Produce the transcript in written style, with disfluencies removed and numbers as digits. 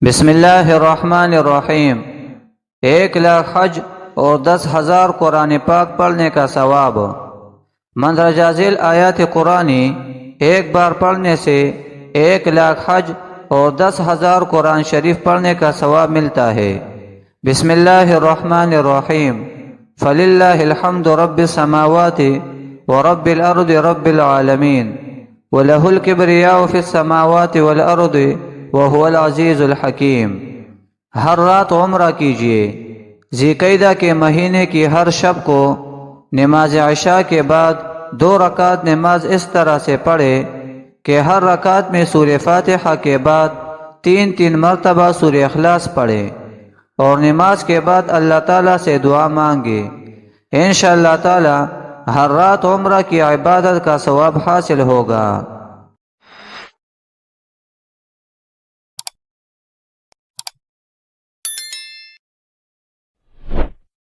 بسم اللہ الرحمن الرحیم 1,00,000 حج اور 10,000 قرآن پاک پڑھنے کا ثواب۔ مندرجہ ذیل آیات قرآنی ایک بار پڑھنے سے 1,00,000 حج اور 10,000 قرآن شریف پڑھنے کا ثواب ملتا ہے۔ بسم اللہ الرحمن الرحیم فللہ الحمد رب السماوات ورب الارض رب العالمین وَلَهُ الْكِبْرِيَاءُ فِي السَّمَاوَاتِ وَالْأَرْضِ وَهُوَ الْعَزِيزُ الْحَكِيمُ۔ ہر رات عمرہ کیجیے۔ ذی القعدہ کے مہینے کی ہر شب کو نماز عشاء کے بعد 2 رکعت نماز اس طرح سے پڑھے کہ ہر رکعت میں سورہ فاتحہ کے بعد 3 مرتبہ سورہ اخلاص پڑھے اور نماز کے بعد اللہ تعالیٰ سے دعا مانگے۔ انشاءاللہ تعالیٰ ہر رات عمرہ کی عبادت کا ثواب حاصل ہوگا۔